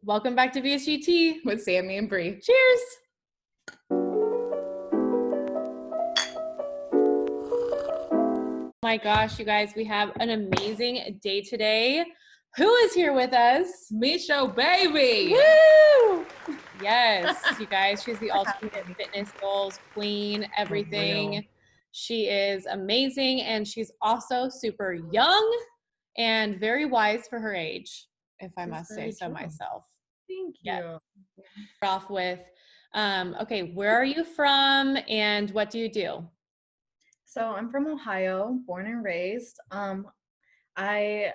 Welcome back to VSG Tea with Sammi and Bre. Cheers. My gosh, you guys, we have an amazing day today. Who is here with us? Misha, baby. Woo! Yes, you guys, she's the ultimate fitness goals queen, everything. She is amazing, and she's also super young and very wise for her age, if I must say so myself. Thank you. Yeah. Off with, okay, where are you from and what do you do? So I'm from Ohio, born and raised. I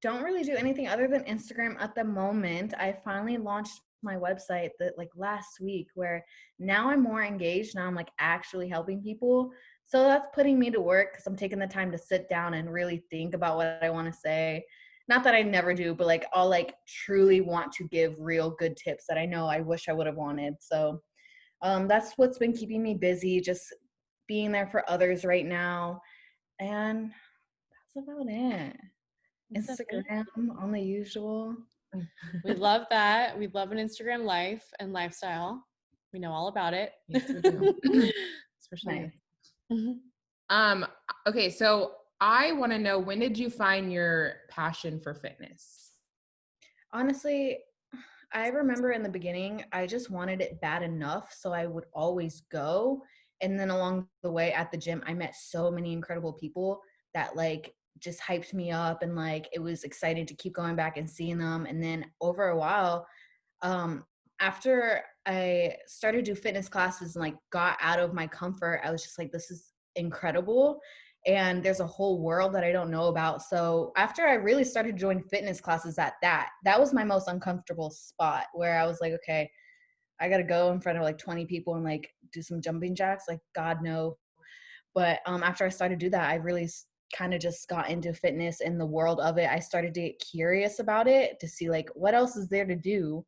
don't really do anything other than Instagram at the moment. I finally launched my website last week, where now I'm more engaged. Now I'm actually helping people. So that's putting me to work because I'm taking the time to sit down and really think about what I want to say. Not that I never do, but I'll truly want to give real good tips that I know I wish I would have wanted. So that's what's been keeping me busy, just being there for others right now. And that's about it. Instagram on the usual. We love that. We love an Instagram life and lifestyle. We know all about it. Yes, we do. Especially. Nice. Okay, so I want to know, when did you find your passion for fitness? Honestly, I remember in the beginning, I just wanted it bad enough, so I would always go. And then along the way at the gym, I met so many incredible people that just hyped me up, and it was exciting to keep going back and seeing them. And then over a while, after I started to do fitness classes and got out of my comfort, I was just this is incredible. And there's a whole world that I don't know about. So after I really started joining fitness classes that was my most uncomfortable spot, where I was okay, I got to go in front of 20 people and do some jumping jacks. God, no. But after I started to do that, I really kind of just got into fitness and the world of it. I started to get curious about it to see what else is there to do.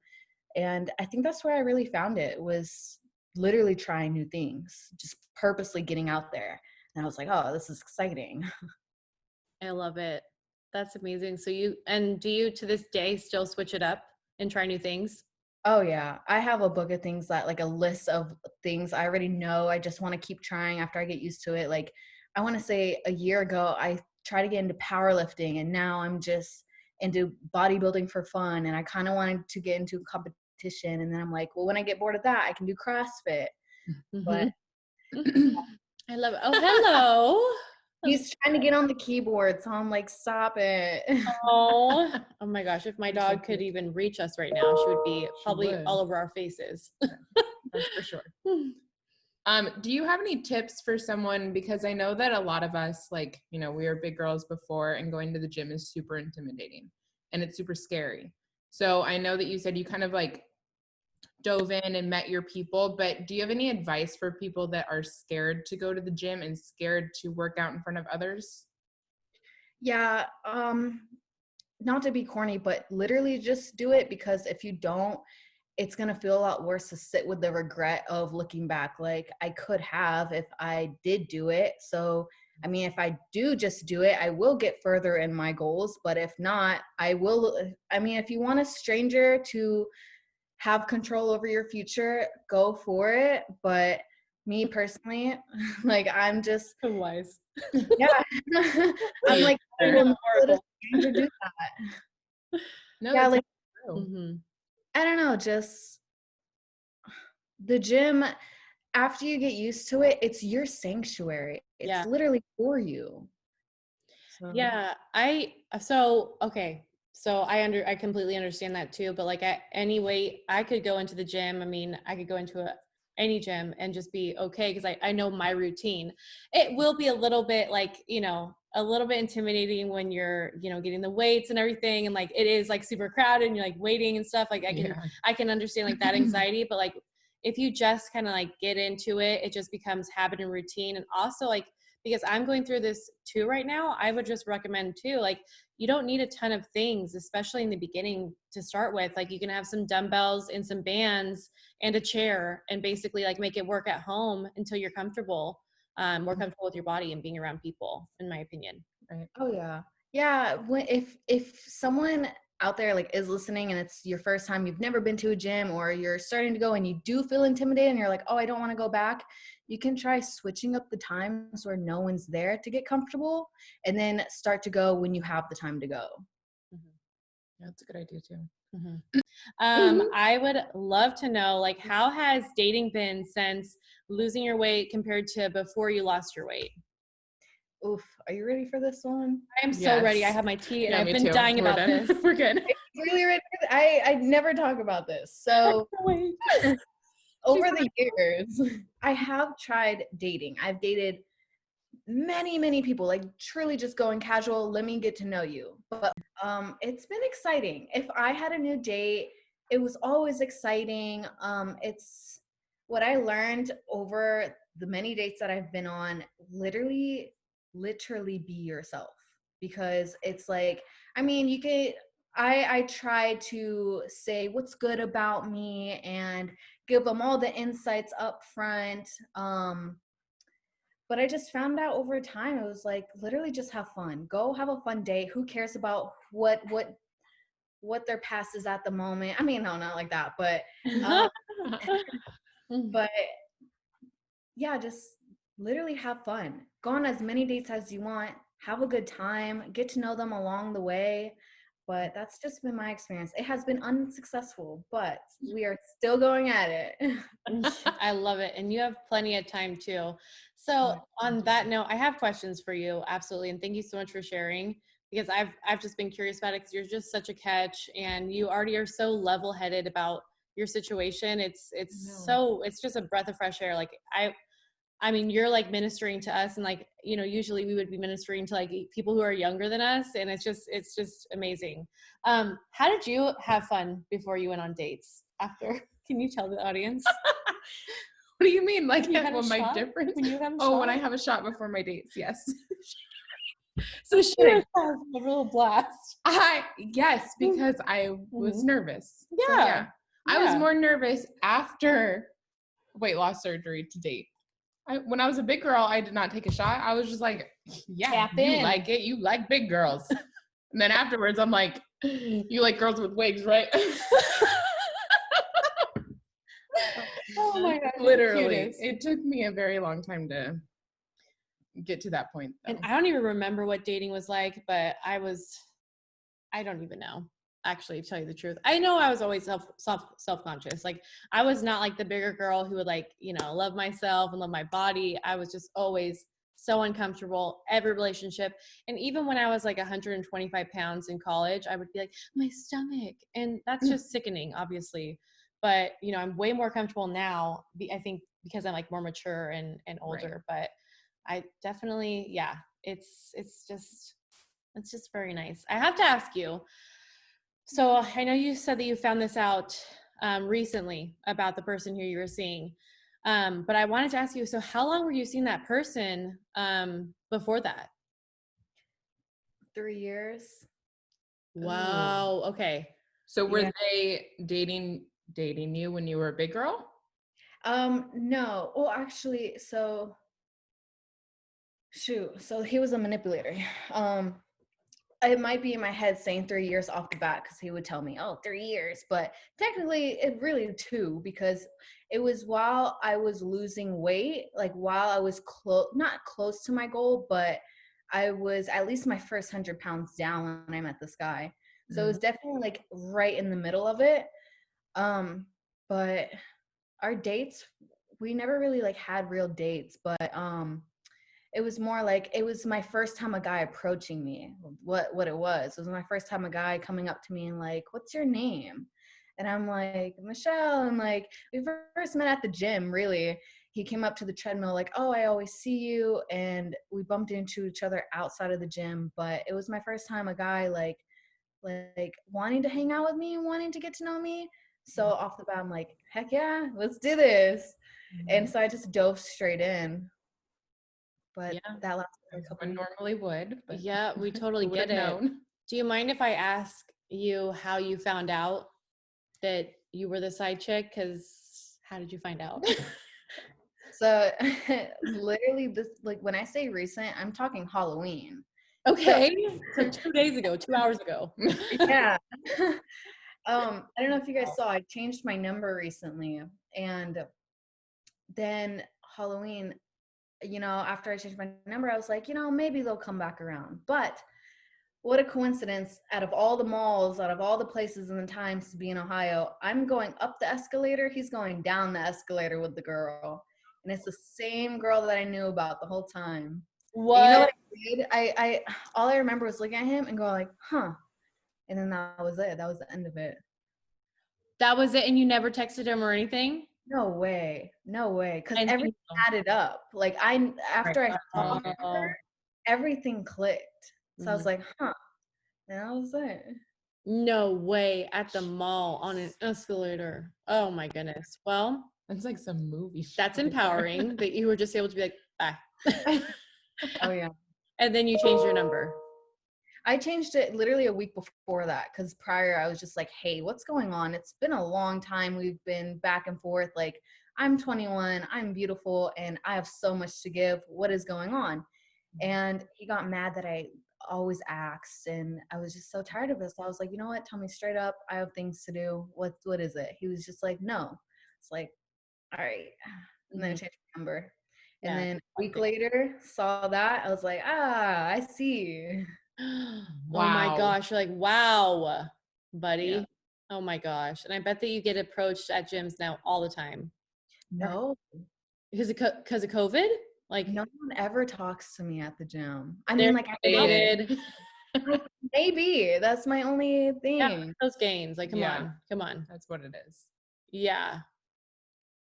And I think that's where I really found it, was literally trying new things, just purposely getting out there. And I was oh, this is exciting. I love it. That's amazing. So do you to this day still switch it up and try new things? Oh yeah. I have a book of things that a list of things I already know. I just want to keep trying after I get used to it. I want to say a year ago, I tried to get into powerlifting, and now I'm just into bodybuilding for fun. And I kind of wanted to get into competition. And then I'm well, when I get bored of that, I can do CrossFit. Mm-hmm. But I love it. Oh, hello. He's trying to get on the keyboard, so I'm stop it. Oh my gosh. If my dog could even reach us right now, she would be probably all over our faces. That's for sure. Do you have any tips for someone? Because I know that a lot of us, we were big girls before, and going to the gym is super intimidating and it's super scary. So I know that you said you kind of dove in and met your people, but do you have any advice for people that are scared to go to the gym and scared to work out in front of others? Yeah, not to be corny, but literally just do it, because if you don't, it's going to feel a lot worse to sit with the regret of looking back. I could have if I did do it. So, I mean, if I do just do it, I will get further in my goals. But if not, I will. I mean, if you want a stranger to have control over your future, go for it. But me personally, I'm just So wise. Yeah. I'm I will not let a stranger do that. No, Yeah, that's true. Mm-hmm. I don't know, just the gym, after you get used to it, it's your sanctuary. It's literally for you. So. Yeah, okay. So I completely understand that too, but anyway, I could go into the gym. I mean, I could go into any gym and just be okay, because I know my routine. It will be a little bit a little bit intimidating when you're, getting the weights and everything, and it is super crowded and you're waiting and stuff. I can understand that anxiety, but if you just kind of get into it, it just becomes habit and routine. And also because I'm going through this too right now, I would just recommend too, you don't need a ton of things, especially in the beginning, to start with. You can have some dumbbells and some bands and a chair, and basically make it work at home until you're comfortable, more comfortable with your body and being around people, in my opinion. Right. Oh yeah. Yeah. If someone out there like is listening and it's your first time, you've never been to a gym, or you're starting to go and you do feel intimidated and you're like, oh, I don't want to go back, you can try switching up the times where no one's there to get comfortable, and then start to go when you have the time to go. Mhm. Yeah, that's a good idea too. I would love to know, like, how has dating been since losing your weight compared to before you lost your weight? Oof, are you ready for this one? I'm so ready. I Yes. have my tea and Yeah, I've me been too. dying We're about done. this. We're good. Really ready for this? I never talk about this. So Wait. over the years, I have tried dating. I've dated many people, like truly just going casual, let me get to know you. But it's been exciting. If I had a new date, it was always exciting. It's what I learned over the many dates that I've been on, literally be yourself, because it's like, I mean, you could I try to say what's good about me and give them all the insights up front. But I just found out over time, it was like, literally just have fun. Go have a fun day. Who cares about what their past is at the moment? I mean, no, not like that, um, but yeah, just literally have fun. Go on as many dates as you want. Have a good time. Get to know them along the way. But that's just been my experience. It has been unsuccessful, but we are still going at it. I love it. And you have plenty of time too. So on that note, I have questions for you. Absolutely. And thank you so much for sharing, because I've just been curious about it, because you're just such a catch and you already are so level-headed about your situation. It's just a breath of fresh air. Like I mean, you're like ministering to us, and like, usually we would be ministering to like people who are younger than us. And it's just amazing. How did you have fun before you went on dates after? Can you tell the audience? What do you mean? Like, You had a what my shot? difference? When you have a Oh, when I shot? have a shot before my dates, yes. So she has a little blast. Yes, because I was nervous. So, Yeah. I was Yeah. more nervous after weight loss surgery to date. When I was a big girl, I did not take a shot. I was just like, yeah, Tap you in. like it. You like big girls. And then afterwards, I'm like, you like girls with wigs, right? Oh my God. Literally. It took me a very long time to get to that point, though. And I don't even remember what dating was like, but I don't even know, actually, to tell you the truth. I know I was always self-conscious. Like, I was not like the bigger girl who would like, love myself and love my body. I was just always so uncomfortable, every relationship. And even when I was like 125 pounds in college, I would be like, my stomach. And that's just sickening, obviously. But, I'm way more comfortable now, I think, because I'm like more mature and older. Right. But I definitely, yeah, it's just very nice. I have to ask you. So I know you said that you found this out recently about the person who you were seeing. But I wanted to ask you, so how long were you seeing that person before that? 3 years. Wow. Ooh. Okay. So were they dating you when you were a big girl? No. Well, actually, so he was a manipulator. It might be in my head saying 3 years off the bat, because he would tell me, oh, 3 years, but technically it really 2, because it was while I was losing weight, like while I was not close to my goal, but I was at least my first 100 pounds down when I met this guy. So it was definitely like right in the middle of it. But our dates, we never really like had real dates, but it was more like, it was my first time a guy approaching me. What it was my first time a guy coming up to me and like, what's your name? And I'm like, Michelle. And like, we first met at the gym, really. He came up to the treadmill like, oh, I always see you. And we bumped into each other outside of the gym. But it was my first time a guy like wanting to hang out with me and wanting to get to know me. So off the bat, I'm like, heck yeah, let's do this. And so I just dove straight in. But that lasted for a couple weeks. Normally would. But yeah, we totally get it. Known. Do you mind if I ask you how you found out that you were the side chick? Because how did you find out? So literally this, like when I say recent, I'm talking Halloween. Okay. So 2 days ago, 2 hours ago. Yeah. I don't know if you guys saw, I changed my number recently, and then Halloween, after I changed my number, I was like, maybe they'll come back around. But what a coincidence, out of all the malls, out of all the places and the times to be in Ohio, I'm going up the escalator, he's going down the escalator with the girl. And it's the same girl that I knew about the whole time. And you know What? what I did? I all I remember was looking at him and going like, huh. And then that was it. That was the end of it. That was it, and you never texted him or anything? No way. No way. Because And everything added up. Like after I saw her, oh, everything clicked. So I was mhm. like, huh. And that was it. No way, at the mall on an escalator. Oh my goodness. Well, That's like some movie shit that's right there. empowering that you were just able to be like, bye. Oh yeah. And then you changed your number. I changed it literally a week before that, because prior I was just like, hey, what's going on? It's been a long time. We've been back and forth. Like, I'm 21, I'm beautiful, and I have so much to give. What is going on? And he got mad that I always asked, and I was just so tired of this. So I was like, you know what? Tell me straight up. I have things to do. What is it? He was just like, no. It's like, all right. And then I Mhm. changed my number. And Yeah. then a week later, saw that. I was like, I see. Oh my Wow. gosh, you're like, wow, Yeah. buddy. Oh my gosh. And I bet that you get approached at gyms now all the time. No, Because of COVID? Like no one ever talks to me at the gym. I they're mean, like, I know, motivated. like, maybe that's my only Yeah, thing. those gains. Like, come Yeah. on, come on. That's what it is. Yeah.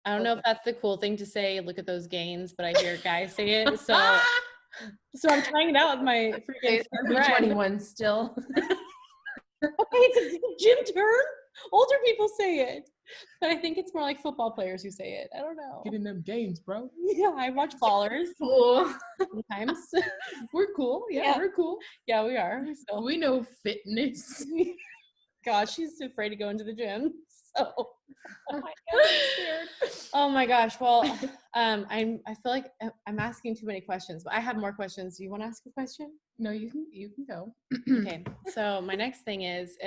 I don't know if Okay. that's the cool thing to say, look at those gains, but I hear guys say it. So I'm trying it out with my freaking Be friend. 21 still. Okay, it's a gym term. Older people say it. But I think it's more like football players who say it. I don't know. Getting them gains, bro. Yeah, I watch ballers Cool. sometimes. We're cool. Yeah, Yeah. we're cool. Yeah, we are. So We know fitness. gosh, she's afraid to go into the gym. So Oh my god, I'm scared. oh my gosh. Well, I feel like I'm asking too many questions, but I have more questions. Do you want to ask a question? No, you can go. Okay. So my next thing is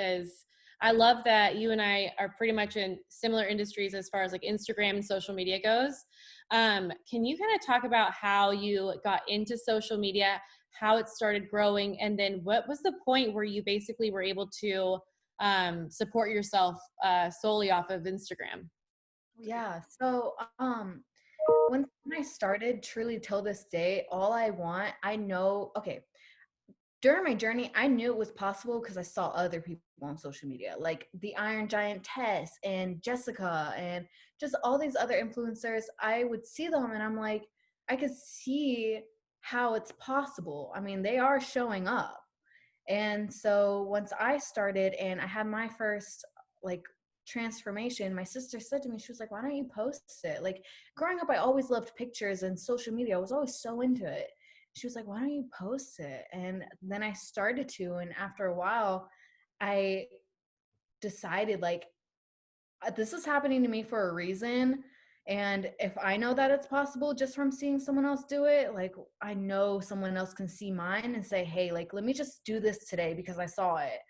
I love that you and I are pretty much in similar industries as far as like Instagram and social media goes. Can you kind of talk about how you got into social media, how it started growing, and then what was the point where you basically were able to support yourself solely off of Instagram? Yeah. So, when I started, truly till this day, all I know, okay, during my journey, I knew it was possible because I saw other people on social media, like the Iron Giant Tess and Jessica and just all these other influencers. I would see them and I'm like, I could see how it's possible. I mean, they are showing up. And so once I started and I had my first like transformation, my sister said to me, she was like, why don't you post it? Like growing up, I always loved pictures and social media. I was always so into it. She was like, why don't you post it? And then I started to. And after a while, I decided like, this is happening to me for a reason. And if I know that it's possible just from seeing someone else do it, like I know someone else can see mine and say, hey, like, let me just do this today because I saw it.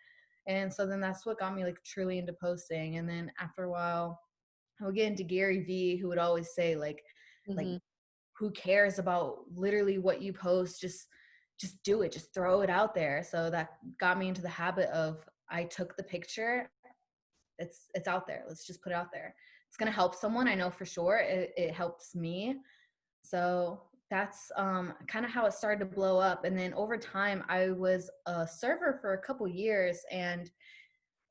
And so then that's what got me like truly into posting. And then after a while, I would get into Gary Vee, who would always say like, Mm-hmm. who cares about literally what you post? Just do it, just throw it out there. So that got me into the habit of, I took the picture, it's out there, let's just put it out there. It's going to help someone, I know for sure. It helps me. So that's kind of how it started to blow up. And then over time, I was a server for a couple years, and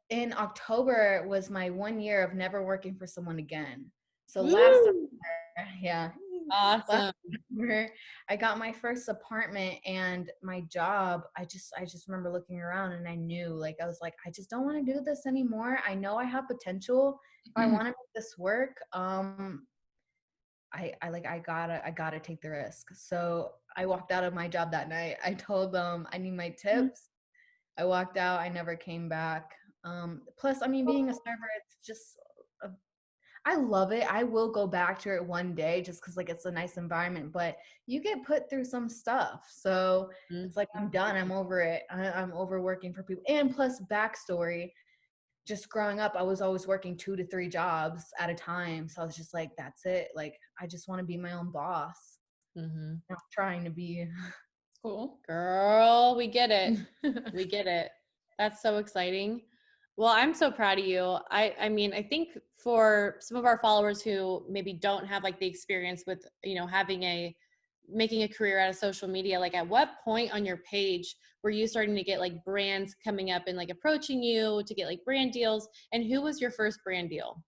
in October was my 1 year of never working for someone again. So last Woo! summer, yeah, last Awesome. summer, I got my first apartment and my job. I just remember looking around and I knew, like, I was like, I just don't want to do this anymore. I know I have potential. If I want to make this work, I gotta take the risk. So I walked out of my job that night. I told them I need my tips. I walked out. I never came back. Plus, I mean, being a server, it's just I love it. I will go back to it one day just because like it's a nice environment, but you get put through some stuff. So it's like I'm done. I'm over it. I'm over working for people. And plus backstory, just growing up, I was always working 2 to 3 jobs at a time. So I was just like, that's it. Like I just want to be my own boss. Mm-hmm. Not trying to be. Cool. Girl, we get it. We get it. That's so exciting. Well, I'm so proud of you. I mean, I think for some of our followers who maybe don't have like the experience with, making a career out of social media, like at what point on your page were you starting to get like brands coming up and like approaching you to get like brand deals? And who was your first brand deal?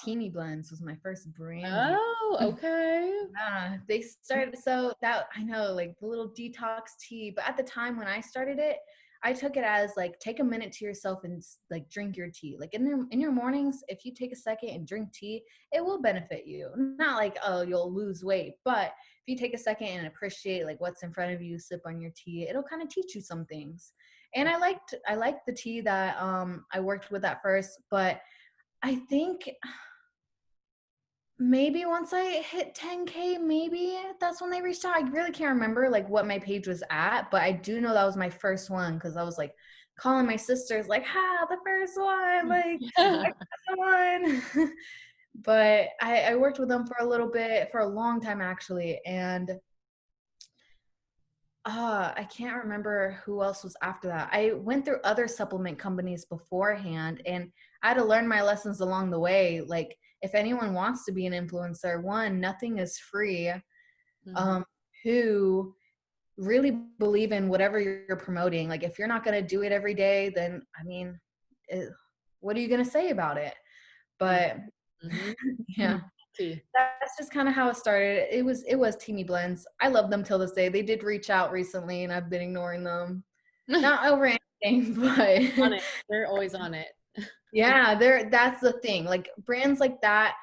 Teeny Blends was my first brand deal. Oh, okay. Yeah, they started, so that I know, like the little detox tea, but at the time when I started it, I took it as like take a minute to yourself and like drink your tea. Like in your mornings, if you take a second and drink tea, it will benefit you. Not like, oh, you'll lose weight, but if you take a second and appreciate like what's in front of you, sip on your tea, it'll kind of teach you some things. And I liked the tea that I worked with at first, but I think maybe once I hit 10K, maybe that's when they reached out. I really can't remember like what my page was at, but I do know that was my first one because I was like calling my sisters like, the first one, like I got one. But I worked with them for a little bit, for a long time actually, and I can't remember who else was after that. I went through other supplement companies beforehand, and I had to learn my lessons along the way. Like, if anyone wants to be an influencer, one, nothing is free. Mhm. Who really believe in whatever you're promoting. Like, if you're not going to do it every day, then I mean, what are you going to say about it? But Mhm. yeah. Tea. That's just kind of how it started. It was Teeny Blends. I love them till this day. They did reach out recently, and I've been ignoring them. Not over anything, On but it. They're always on it. yeah, that's the thing. Like brands like that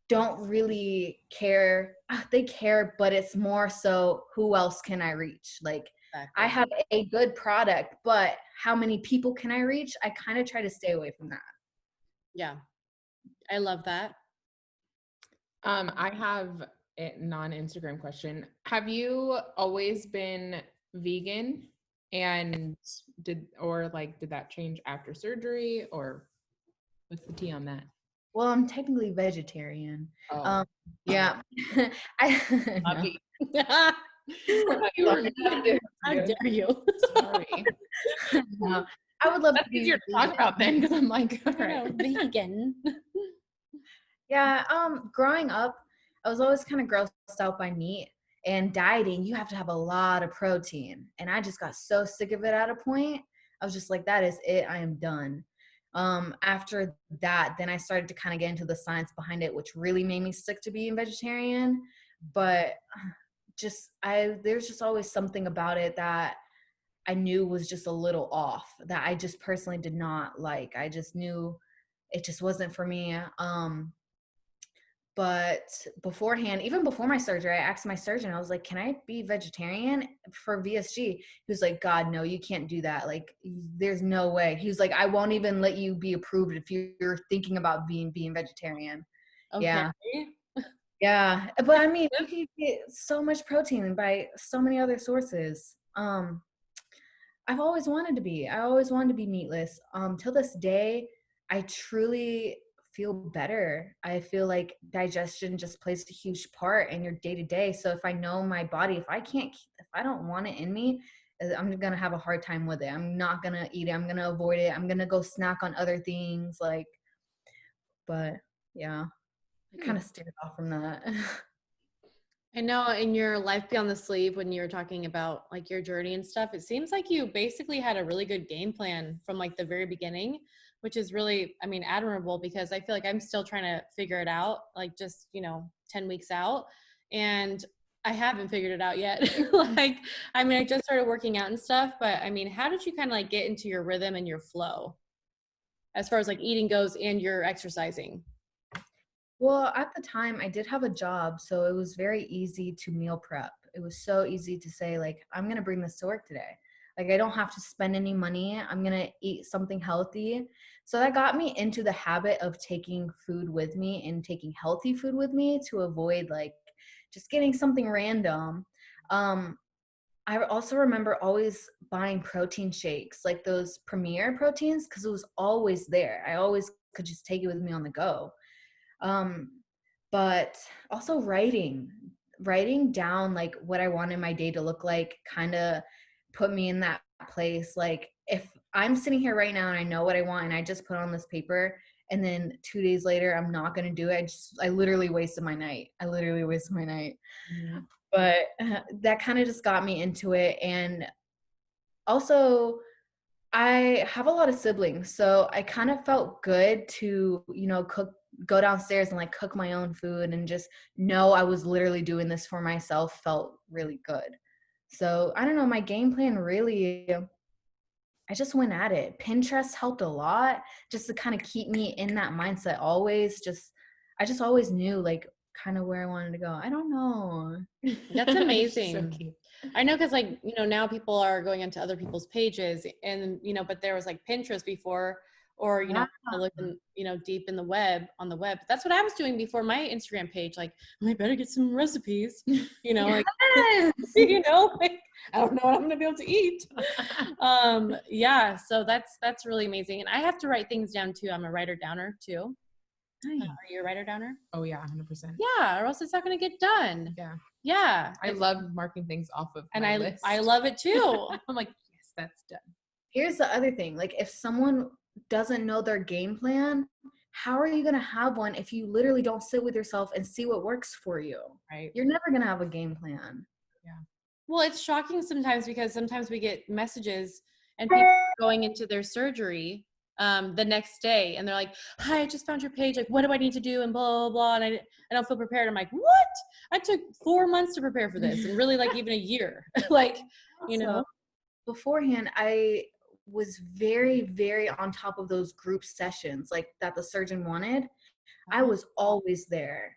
don't really care. They care, but it's more so who else can I reach? Like I Exactly. have a good product, but how many people can I reach? I kind of try to stay away from that. Yeah. I love that. I have a non-Instagram question. Have you always been vegan? And did that change after surgery, or what's the tea on that? Well, I'm technically vegetarian. Oh, Um, yeah. I no. puppy. I thought you were How dare you? sorry. No. I would love That's to be easier to talk vegan. about then, because I'm like, all I right. know, vegan. Yeah, growing up, I was always kind of grossed out by meat, and dieting, you have to have a lot of protein. And I just got so sick of it at a point. I was just like, that is it. I am done. After that, then I started to kind of get into the science behind it, which really made me stick to being vegetarian. But there's just always something about it that I knew was just a little off, that I just personally did not like. I just knew it just wasn't for me. But beforehand, even before my surgery, I asked my surgeon, I was like, can I be vegetarian for VSG? He was like, God, no, you can't do that. Like, there's no way. He was like, I won't even let you be approved if you're thinking about being vegetarian. Okay. Yeah. Yeah. But I mean, you can get so much protein by so many other sources. I've always wanted to be. I always wanted to be meatless. Till this day, I truly feel better. I feel like digestion just plays a huge part in your day to day. So if I know my body, if I don't want it in me, I'm gonna have a hard time with it. I'm not gonna eat it. I'm gonna avoid it. I'm gonna go snack on other things. But yeah, I kind of steered off from that. I know in your life beyond the sleeve, when you were talking about like your journey and stuff, it seems like you basically had a really good game plan from like the very beginning, which is really, I mean, admirable, because I feel like I'm still trying to figure it out, like just, 10 weeks out. And I haven't figured it out yet. Like, I mean, I just started working out and stuff, but I mean, how did you kind of like get into your rhythm and your flow as far as like eating goes and your exercising? Well, at the time, I did have a job, so it was very easy to meal prep. It was so easy to say, like, I'm going to bring this to work today. Like I don't have to spend any money. I'm going to eat something healthy. So that got me into the habit of taking food with me and taking healthy food with me to avoid like just getting something random. I also remember always buying protein shakes, like those Premier proteins, because it was always there. I always could just take it with me on the go. Um, but also writing down like what I wanted my day to look like kind of put me in that place. Like if I'm sitting here right now and I know what I want and I just put on this paper and then 2 days later I'm not going to do it, I literally wasted my night. Mhm. But that kind of just got me into it. And also I have a lot of siblings, so I kind of felt good to, go downstairs and like cook my own food and just know I was literally doing this for myself felt really good. So I don't know, my game plan really, I just went at it. Pinterest helped a lot just to kind of keep me in that mindset always. I just always knew like kind of where I wanted to go. I don't know. That's So amazing. cute. I know, because like, now people are going into other people's pages and, but there was like Pinterest before, or, Yeah. looking, deep in the web, on the web. That's what I was doing before my Instagram page. Like, I better get some recipes, like, Yes. like, I don't know what I'm going to be able to eat. Yeah. So that's really amazing. And I have to write things down too. I'm a writer downer too. Nice. Are you a writer downer? Oh yeah, 100%. Yeah. Or else it's not going to get done. Yeah. Yeah. I love marking things off of And my list. I love it too. I'm like, yes, that's done. Here's the other thing. Like if someone doesn't know their game plan, how are you going to have one if you literally don't sit with yourself and see what works for you? Right. You're never going to have a game plan. Yeah. Well, it's shocking sometimes because sometimes we get messages and people are going into their surgery the next day and they're like, hi, I just found your page. Like, what do I need to do? And blah, blah, blah. And I don't feel prepared. I'm like, what? I took 4 months to prepare for this and really like even a year. Like, Also, beforehand, I was very, very on top of those group sessions like that the surgeon wanted. I was always there.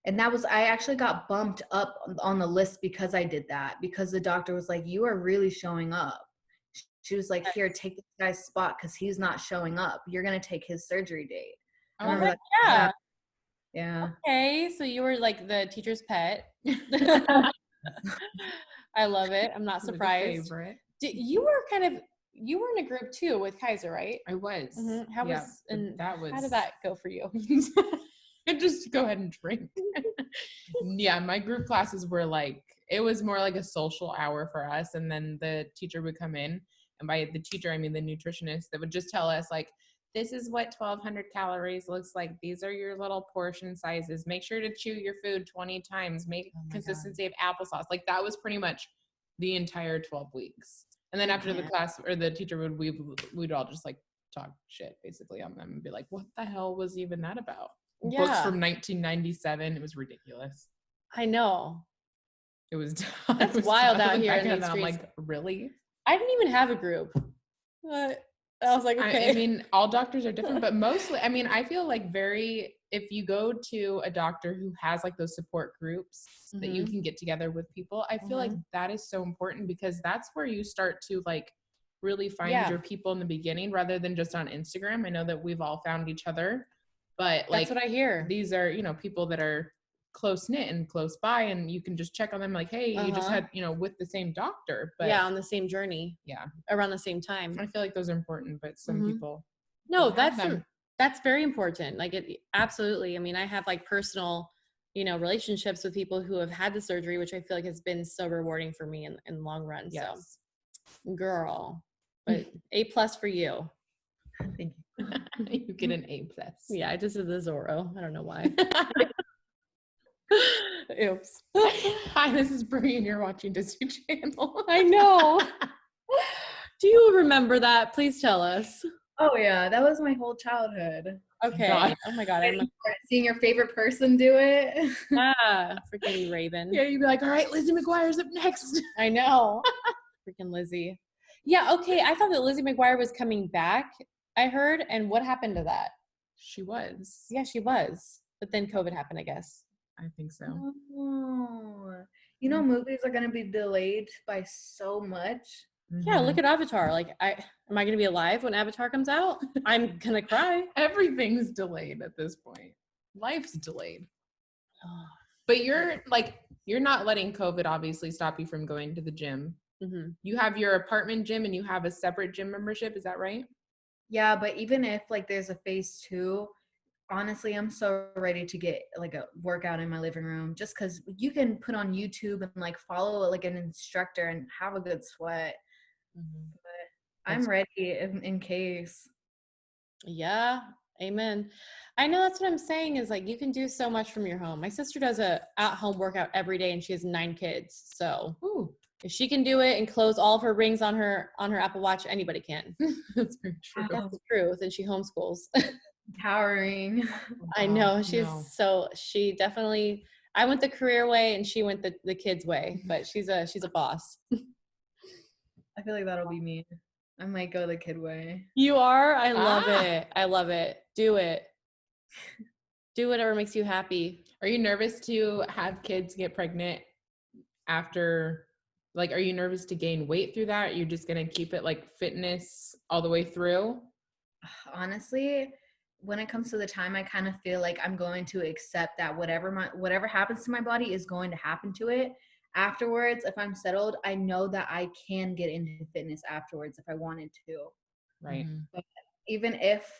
And I actually got bumped up on the list because I did that, because the doctor was like, you are really showing up. She was like, here, take this guy's spot because he's not showing up. You're going to take his surgery date. I Oh, remember that. yeah. Yeah. Okay. So you were like the teacher's pet. I love it. I'm not surprised. Favorite. You were in a group too with Kaiser, right? I was. Mm-hmm. How did that go for you? Just go ahead and drink. Yeah, my group classes were like, it was more like a social hour for us. And then the teacher would come in, and by the teacher, I mean the nutritionist, that would just tell us like, this is what 1,200 calories looks like. These are your little portion sizes. Make sure to chew your food 20 times. Make consistency of applesauce. Like that was pretty much the entire 12 weeks. And then after the class or the teacher we'd all just like talk shit basically on them and be like, what the hell was even that about? Yeah. Books from 1997. It was ridiculous. I know. It was. That's wild out here in these streets. I'm like, really? I didn't even have a group. But I was like, okay. I mean, all doctors are different, but mostly, I mean, I feel like if you go to a doctor who has like those support groups that you can get together with people, I feel like that is so important because that's where you start to like really find your people in the beginning rather than just on Instagram. I know that we've all found each other, but like, that's what I hear. These are, people that are close knit and close by, and you can just check on them like, hey, you just had, with the same doctor, but on the same journey. Yeah. Around the same time. I feel like those are important, but some people. No, that's very important. Like it absolutely. I mean, I have like personal, relationships with people who have had the surgery, which I feel like has been so rewarding for me in the long run. Yes. So girl, but A+ for you. Thank you. You get an A+. Yeah, I just did the Zorro. I don't know why. Oops. Hi, this is Brie and you're watching Disney Channel. I know. Do you remember that? Please tell us. Oh yeah, that was my whole childhood. Okay. Oh my God. I'm seeing your favorite person do it. Freaking Raven. Yeah, you'd be like, all right, Lizzie McGuire's up next. I know. Freaking Lizzie. Yeah, okay. I thought that Lizzie McGuire was coming back, I heard. And what happened to that? She was. Yeah, she was. But then COVID happened, I guess. I think so. Oh. Movies are going to be delayed by so much. Yeah, look Mhm. at Avatar. Like, am I gonna be alive when Avatar comes out? I'm gonna cry. Everything's delayed at this point. Life's delayed. But you're not letting COVID obviously stop you from going to the gym. Mm-hmm. You have your apartment gym and you have a separate gym membership. Is that right? Yeah, but even if like there's a phase two, honestly, I'm so ready to get like a workout in my living room just because you can put on YouTube and like follow like an instructor and have a good sweat. Mhm. I'm That's ready in case. Yeah, amen. I know that's what I'm saying is like you can do so much from your home. My sister does a at-home workout every day and she has 9 kids. So ooh, if she can do it and close all of her rings on her Apple Watch, anybody can. that's very true. That's the truth. And she homeschools. Empowering. Oh, I God, know no. she definitely I went the career way and she went the kids way, but she's a boss. I feel like that'll be me. I might go the kid way. You are? I love Ah, it. I love it. Do it. Do whatever makes you happy. are you nervous to have kids get pregnant after? Like, are you nervous to gain weight through that? You're just gonna keep it like fitness all the way through? Honestly, when it comes to the time, I kind of feel like I'm going to accept that whatever happens to my body is going to happen to it. Afterwards, if I'm settled, I know that I can get into fitness afterwards if I wanted to. Right. Mhm. Even if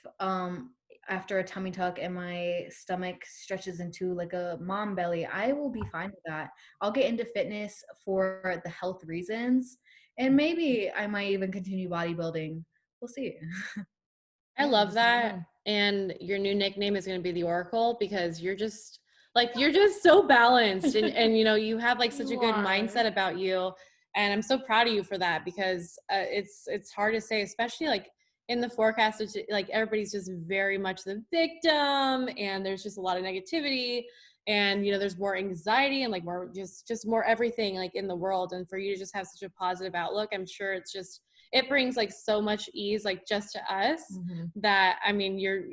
after a tummy tuck and my stomach stretches into like a mom belly, I will be fine with that. I'll get into fitness for the health reasons, and maybe I might even continue bodybuilding. We'll see. I Yeah, you love just never that. know. And your new nickname is going to be the Oracle because you're just so balanced and you have like such a You good are. mindset about you. And I'm so proud of you for that because it's hard to say, especially like in the forecast, like everybody's just very much the victim and there's just a lot of negativity and there's more anxiety and like more just more everything like in the world. And for you to just have such a positive outlook, I'm sure it brings like so much ease like just to us Mhm. that I mean you're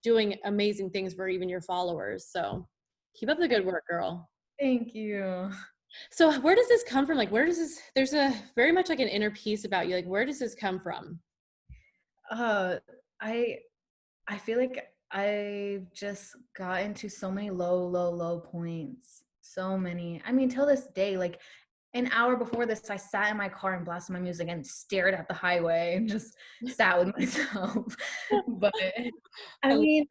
doing amazing things for even your followers. So keep up the good work, girl. Thank you. So where does this come from? Like where does this there's a very much like an inner peace about you. Like where does this come from? Uh, I I feel like I just got into so many low points. So many. I mean, till this day, like an hour before this, I sat in my car and blasted my music and stared at the highway and just sat with myself. But I I love mean,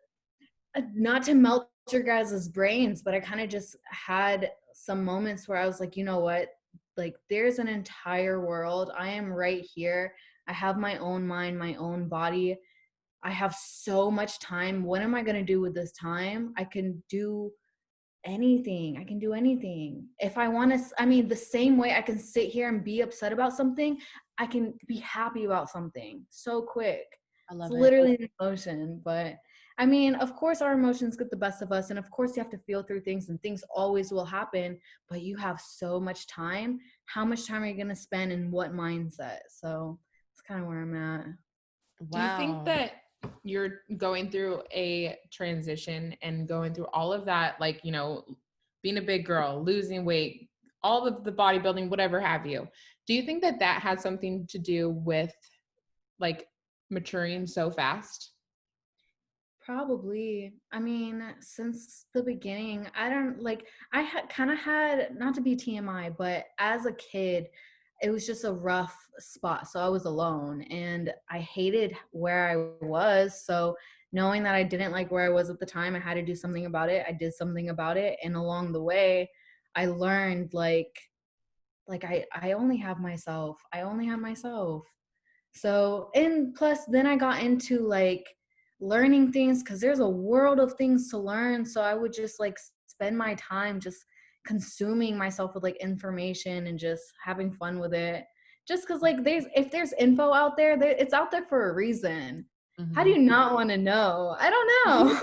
not to melt your guys' brains, but I kind of just had some moments where I was like, you know what? Like, there's an entire world. I am right here. I have my own mind, my own body. I have so much time. What am I going to do with this time? I can do anything. I can do anything. If I want to, I mean, the same way I can sit here and be upset about something, I can be happy about something so quick. I It's love it. literally an emotion. But I mean, of course, our emotions get the best of us. And of course, you have to feel through things and things always will happen. But you have so much time. How much time are you going to spend in what mindset? So it's kind of where I'm at. Do you think Wow. that you're going through a transition and going through all of that, like, being a big girl, losing weight, all of the bodybuilding, whatever have you? Do you think that that has something to do with like maturing so fast? Probably. I mean, since the beginning, I don't like, I had kind of had, not to be TMI, but as a kid, it was just a rough spot. So I was alone and I hated where I was. So knowing that I didn't like where I was at the time, I had to do something about it. I did something about it. And along the way, I learned like I only have myself. I only have myself. So, and plus, then I got into like learning things because there's a world of things to learn. So I would just like spend my time just consuming myself with like information and just having fun with it. Just because like if there's info out there, it's out there for a reason. How do Mhm. you not want to know? I don't know.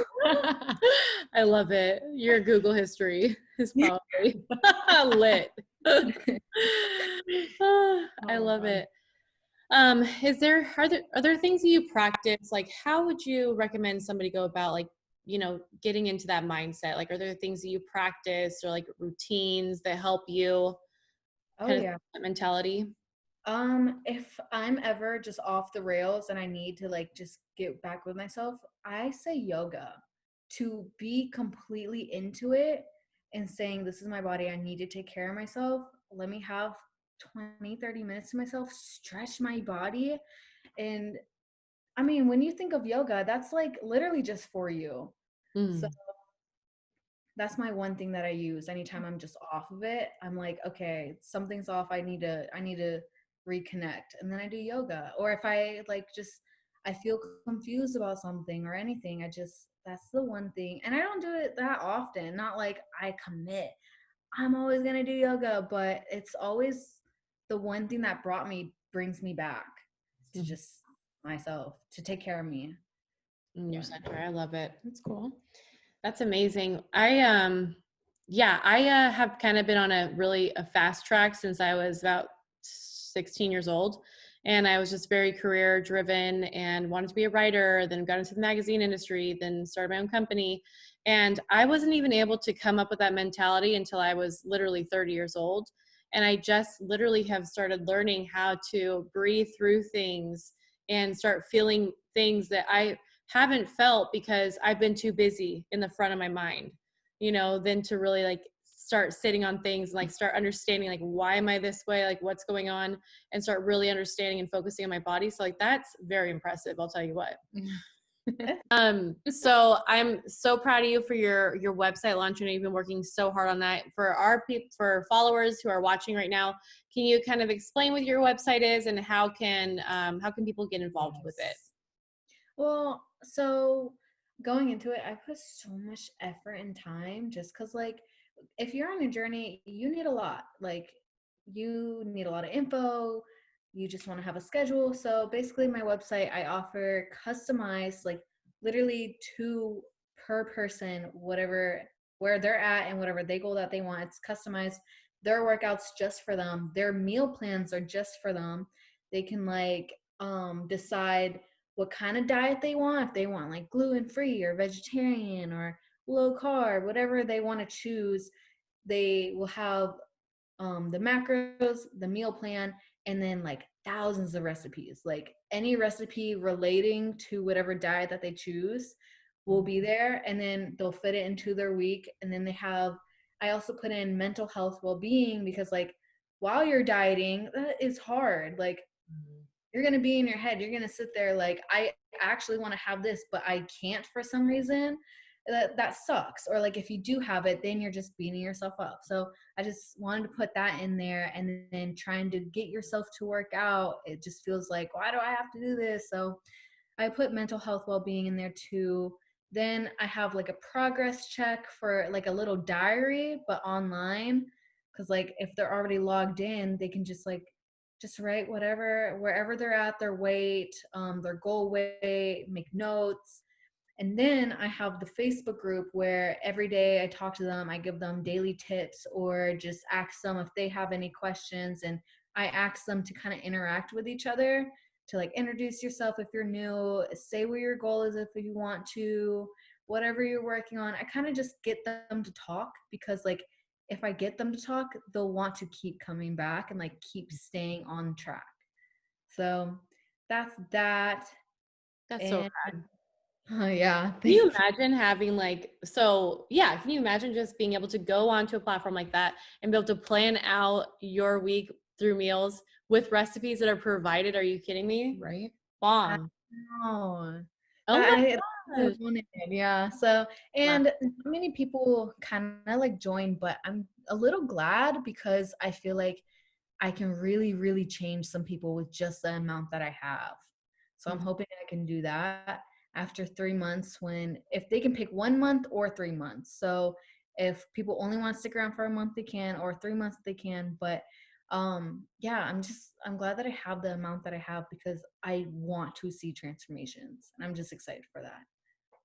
I love it. Your Google history is probably lit. I Oh love God. it. Are there things that you practice? Like, how would you recommend somebody go about like, getting into that mindset? Like, are there things that you practice or like routines that help you Oh kind of yeah. that mentality? If I'm ever just off the rails and I need to like just get back with myself, I say yoga to be completely into it and saying, this is my body. I need to take care of myself. Let me have 20-30 minutes to myself, stretch my body. And I mean, when you think of yoga, that's like literally just for you. So Mm. that's my one thing that I use anytime I'm just off of it. I'm like, okay, something's off. I need to reconnect. And then I do yoga. Or if I like just I feel confused about something or anything, that's the one thing. And I don't do it that often. Not like I commit. I'm always going to do yoga, but it's always the one thing that brings me back to Mhm. just myself, to take care of me. In your Yeah. center. I love it. That's cool. That's amazing. Yeah, I have kind of been on a fast track since I was about 16 years old. And I was just very career driven and wanted to be a writer, then got into the magazine industry, then started my own company. And I wasn't even able to come up with that mentality until I was literally 30 years old. And I just literally have started learning how to breathe through things and start feeling things that I haven't felt because I've been too busy in the front of my mind, than to really like start sitting on things, like start understanding like, why am I this way? Like what's going on, and start really understanding and focusing on my body. So like, that's very impressive. I'll tell you what. So I'm so proud of you for your website launch. You've been working so hard on that. For our for followers who are watching right now, can you kind of explain what your website is and how can people get involved with it? Yes. Well, so going into it, I put so much effort and time just because, like, if you're on a journey, you need a lot. Like, you need a lot of info. You just want to have a schedule. So basically, my website, I offer customized, like, literally two per person, whatever, where they're at and whatever they goal that they want. It's customized. Their workouts just for them. Their meal plans are just for them. They can, like, decide what kind of diet they want, if they want like gluten free or vegetarian or low carb, whatever they want to choose. They will have the macros, the meal plan, and then like thousands of recipes. Like any recipe relating to whatever diet that they choose will be there, and then they'll fit it into their week. And then I also put in mental health well-being, because like while you're dieting, that is hard. Like you're going to be in your head. You're going to sit there like, I actually want to have this, but I can't for some reason. That sucks. Or like if you do have it, then you're just beating yourself up. So I just wanted to put that in there, and then trying to get yourself to work out. It just feels like, why do I have to do this? So I put mental health well-being in there too. Then I have like a progress check for like a little diary, but online. Cause like if they're already logged in, they can just write whatever, wherever they're at, their weight, their goal weight, make notes. And then I have the Facebook group where every day I talk to them, I give them daily tips or just ask them if they have any questions. And I ask them to kind of interact with each other, to like introduce yourself if you're new, say what your goal is if you want to, whatever you're working on. I kind of just get them to talk, because like if I get them to talk, they'll want to keep coming back and like keep staying on track. So that's that. That's so And rad. yeah, Can you thank you. imagine having can you imagine just being able to go onto a platform like that and be able to plan out your week through meals with recipes that are provided? Are you kidding me? Right? I Bomb. know. Oh my I gosh. wanted, yeah. So, Wow. and not many people kind of like join, but I'm a little glad, because I feel like I can really, really change some people with just the amount that I have. So I'm hoping I can do that after 3 months, if they can pick 1 month or 3 months. So if people only want to stick around for a month, they can, or 3 months they can. But yeah, I'm glad that I have the amount that I have, because I want to see transformations, and I'm just excited for that.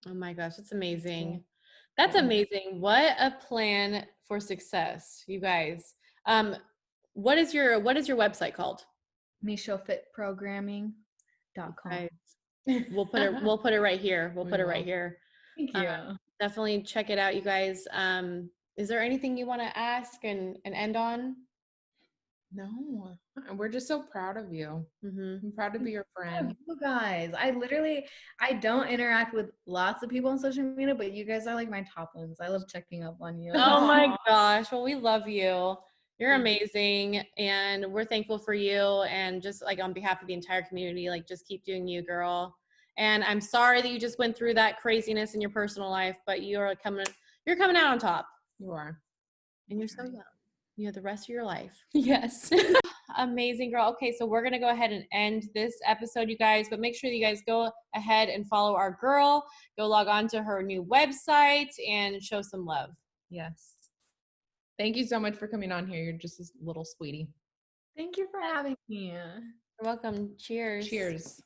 Oh my gosh, that's amazing. Cool. That's Yeah. amazing. What a plan for success, you guys. What is your website called? MishofitProgramming.com. Guys, we'll put it right here. We'll We put it right will. here. Thank Um, you. Definitely check it out, you guys. Is there anything you want to ask and end on? No, we're just so proud of you. Mm-hmm. I'm proud to be your friend. You guys, I don't interact with lots of people on social media, but you guys are like my top ones. I love checking up on you. Oh my gosh. Well, we love you. You're Thank you. amazing. And we're thankful for you. And just like on behalf of the entire community, like just keep doing you, girl. And I'm sorry that you just went through that craziness in your personal life, but you're coming out on top. You are. And you're so young. You have the rest of your life. Yes. Amazing, girl. Okay, so we're going to go ahead and end this episode, you guys, but make sure you guys go ahead and follow our girl. Go log on to her new website and show some love. Yes. Thank you so much for coming on here. You're just a little sweetie. Thank you for having me. You're welcome. Cheers. Cheers.